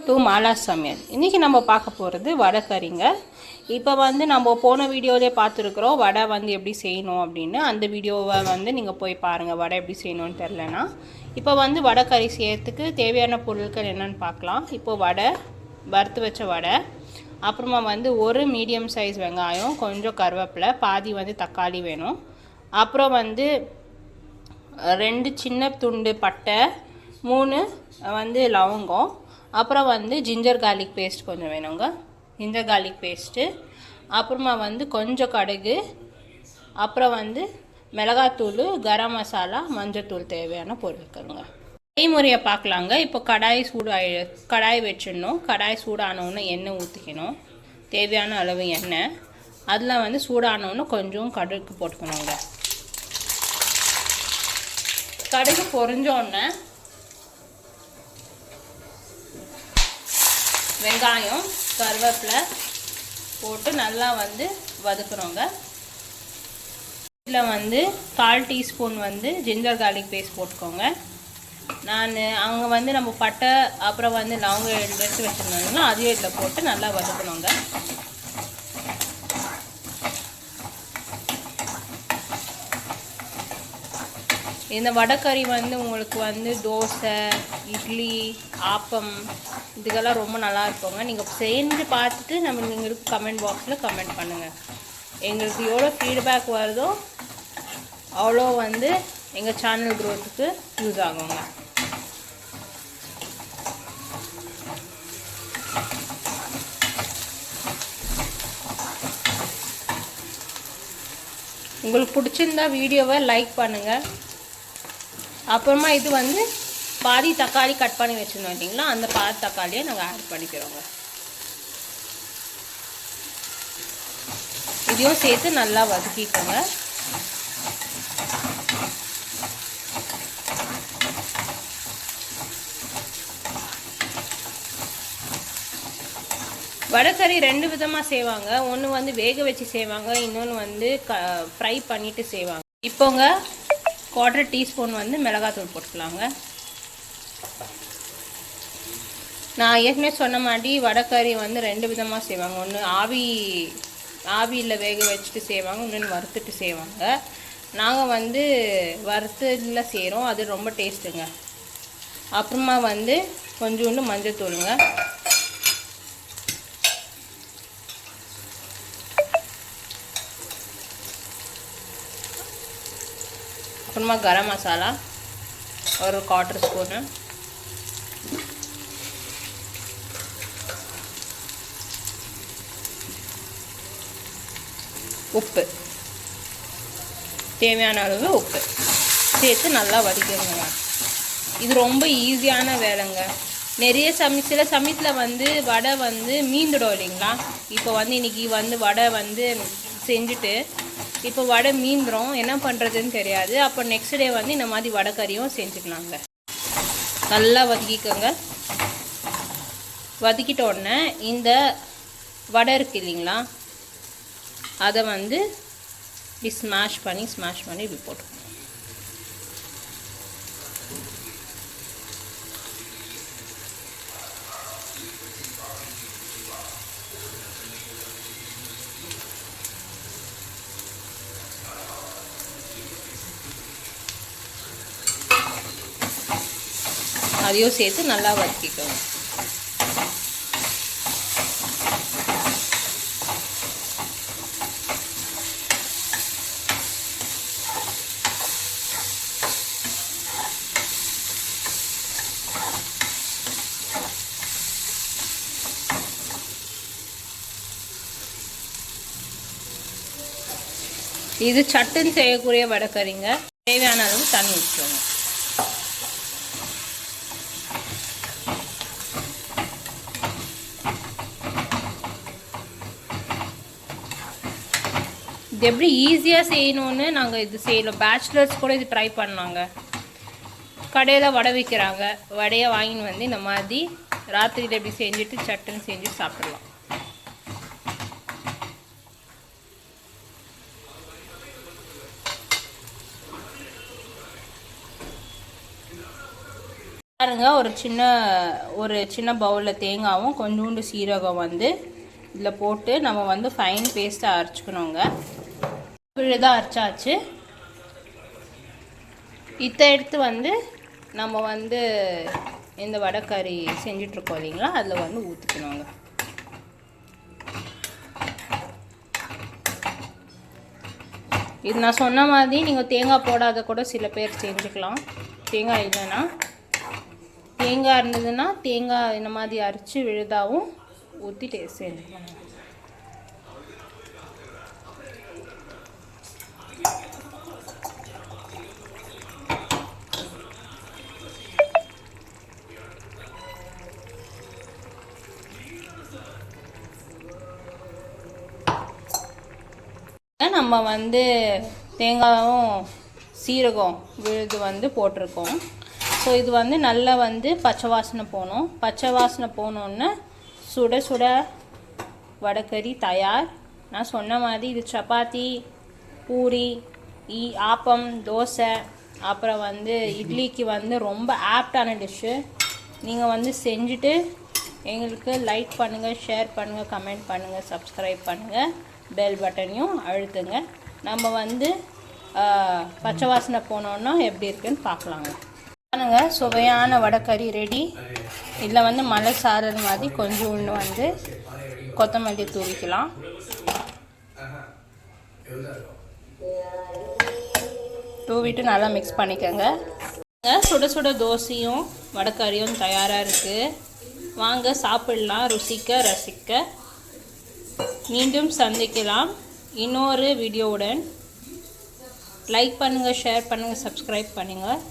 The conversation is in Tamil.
டு மாலா சமையல். இன்றைக்கி நம்ம பார்க்க போகிறது வடை கறிங்க. இப்போ வந்து நம்ம போன வீடியோவிலே பார்த்துருக்குறோம் வடை வந்து எப்படி செய்யணும் அப்படின்னு. அந்த வீடியோவை வந்து நீங்கள் போய் பாருங்கள், வடை எப்படி செய்யணும்னு தெரிலனா. இப்போ வந்து வடை கறி செய்யறதுக்கு தேவையான பொருட்கள் என்னென்னு பார்க்கலாம். இப்போது வடை, வறுத்து வச்ச வடை, அப்புறமா வந்து ஒரு மீடியம் சைஸ் வெங்காயம், கொஞ்சம் கருவேப்பிலை, பாதி வந்து தக்காளி வேணும். அப்புறம் வந்து 2 சின்ன துண்டு பட்டை, 3 வந்து லவங்கம், அப்புறம் வந்து ஜிஞ்சர் கார்லிக் பேஸ்ட் கொஞ்சம் வேணுங்க, ஜிஞ்சர் கார்லிக் பேஸ்ட்டு, அப்புறமா வந்து கொஞ்சம் கடுகு, அப்புறம் வந்து மிளகாத்தூள், கரம் மசாலா, மஞ்சத்தூள் தேவையான பொருட்களுங்க. செய்முறையை பார்க்கலாங்க. இப்போ கடாய் வச்சிடணும். கடாய் சூடானோன்னு எண்ணெய் ஊற்றிக்கணும், தேவையான அளவு எண்ணெய். அதில் வந்து சூடானோன்னு கொஞ்சம் கடுகு போட்டுக்கணுங்க. கடுகு பொரிஞ்சோடனே வெங்காயம், கருவேப்பிலை போட்டு நல்லா வந்து வதக்குறோங்க. இதில் வந்து 1/4 டீஸ்பூன் வந்து ஜிஞ்சர் கார்லிக் பேஸ்ட் போட்டுக்கோங்க. நான் அங்கே வந்து நம்ம பட்டை அப்புறம் வந்து லவங்கம் எடுத்து வச்சுருந்தோம்னா அதையும் இதில் போட்டு நல்லா வதக்கணுங்க. இந்த வடைக்கறி வந்து உங்களுக்கு வந்து தோசை, இட்லி, ஆப்பம் இதுக்கெல்லாம் ரொம்ப நல்லா இருக்குங்க. நீங்கள் செஞ்சு பார்த்துட்டு எங்களுக்கு கமெண்ட் பாக்ஸில் கமெண்ட் பண்ணுங்கள். எங்களுக்கு எவ்வளோ ஃபீட்பேக் வருதோ அவ்வளோ வந்து எங்கள் சேனல் க்ரோத்துக்கு யூஸ் ஆகுங்க. உங்களுக்கு பிடிச்சிருந்தா வீடியோவை லைக் பண்ணுங்கள். அப்புறமா இது வந்து பாதி தக்காளி கட் பண்ணி வச்சுருந்தோம் இல்லைங்களா, அந்த பாதி தக்காளியை நாங்கள் ஆட் பண்ணிக்கிறோங்க. இதையும் சேர்த்து நல்லா வதக்கிக்கோங்க. வடைக்கறி 2 விதமாக செய்வாங்க. ஒன்று வந்து வேக வச்சு செய்வாங்க, இன்னொன்று வந்து ஃப்ரை பண்ணிவிட்டு செய்வாங்க. இப்போங்க 1/4 டீஸ்பூன் வந்து மிளகாத்தூள் போட்டுக்கலாங்க. நான் ஏற்கனவே சொன்ன மாதிரி வடைக்கறி வந்து 2 விதமாக செய்வாங்க. ஒன்று ஆவியில் வேக வச்சுட்டு செய்வாங்க, இன்னொன்று வறுத்துட்டு செய்வாங்க. நாங்கள் வந்து வறுத்துல செய்கிறோம், அது ரொம்ப டேஸ்ட்டுங்க. அப்புறமா வந்து கொஞ்சோண்டு மஞ்சள் தூளுங்க, அப்புறமா கரம் மசாலா ஒரு 1/4 ஸ்பூனு, உப்பு, தேவையான அளவு உப்பு சேர்த்து நல்லா வதக்கிடுங்க. இது ரொம்ப ஈஸியான வேலைங்க. நிறைய சில சமயத்தில் வந்து வடை வந்து மீந்துடும் இல்லைங்களா. இப்போ வந்து இன்றைக்கி வந்து வடை வந்து செஞ்சுட்டு இப்போ வடை மீந்துடும், என்ன பண்ணுறதுன்னு தெரியாது. அப்போ நெக்ஸ்ட் டே வந்து இந்த மாதிரி வடைக்கறியும் செஞ்சுக்கலாங்க. நல்லா வதக்கிக்கோங்க. வதக்கிட்ட உடனே இந்த வடை இருக்குது இல்லைங்களா, அதை வந்து இப்படி ஸ்மாஷ் பண்ணி இப்படி போட்டுக்கோங்க. அதையும் சேர்த்து நல்லா வதக்கிக்கோங்க. இது சட்டுன்னு செய்யக்கூடிய வடைக்கறிங்க. தேவையான அளவு தண்ணி ஊற்றிக்கோங்க. இது எப்படி ஈஸியாக செய்யணும்னு நாங்கள் இது செய்யலாம். பேச்சுலர்ஸ் கூட இது ட்ரை பண்ணாங்க. கடையில் வடை விற்கிறாங்க, வடையை வாங்கின்னு வந்து இந்த மாதிரி ராத்திரியில் எப்படி செஞ்சுட்டு சட்டுன்னு செஞ்சு சாப்பிடலாம். பாருங்க, ஒரு சின்ன பவுலில் தேங்காயும் கொஞ்சோண்டு சீரகம் வந்து இதில் போட்டு நம்ம வந்து ஃபைன் பேஸ்ட்டாக அரைச்சிக்கணுங்க. விழுதாக அரைச்சாச்சு. இதை எடுத்து வந்து நம்ம வந்து இந்த வடைக்கறி செஞ்சிட்ருக்கோம் இல்லைங்களா, அதில் வந்து ஊற்றிக்கணுங்க. இது நான் சொன்ன மாதிரி நீங்கள் தேங்காய் போடாத கூட சில பேர் செஞ்சுக்கலாம். தேங்காய் இல்லைன்னா, தேங்காய் இருந்ததுன்னா தேங்காய் இந்த மாதிரி அரைச்சி விழுதாவும் ஊற்றி செஞ்சுக்கலாம். நம்ம வந்து தேங்காயும் சீரகம் விழுது வந்து போட்டிருக்கோம். ஸோ இது வந்து நல்லா வந்து பச்சை வாசனை போகணும். பச்சை வாசனை போனோன்னு சுட சுட வடைக்கறி தயார். நான் சொன்ன மாதிரி இது சப்பாத்தி, பூரி, ஆப்பம், தோசை, அப்புறம் வந்து இட்லிக்கு வந்து ரொம்ப ஆப்டான டிஷ்ஷு. நீங்கள் வந்து செஞ்சுட்டு எங்களுக்கு லைக் பண்ணுங்கள், ஷேர் பண்ணுங்கள், கமெண்ட் பண்ணுங்கள், சப்ஸ்கிரைப் பண்ணுங்கள், பெல் பட்டனையும் அழுத்துங்க. நம்ம வந்து பச்சை வாசனை போனோன்னா எப்படி இருக்குன்னு பார்க்கலாங்க. பாருங்க, சுவையான வடைக்கறி ரெடி. இதில் வந்து மலை சாரல் மாதிரி கொஞ்சோண்டு வந்து கொத்தமல்லி தூவிக்கலாம். தூவிட்டு நல்லா மிக்ஸ் பண்ணிக்கோங்க. சுட சுட தோசையும் வடைக்கறியும் தயாராக இருக்குது. வாங்க சாப்பிடலாம், ருசிக்க ரசிக்க. மீண்டும் சந்திக்கலாம் இன்னொரு வீடியோவுடன். லைக் பண்ணுங்கள், ஷேர் பண்ணுங்கள், சப்ஸ்கிரைப் பண்ணுங்கள்.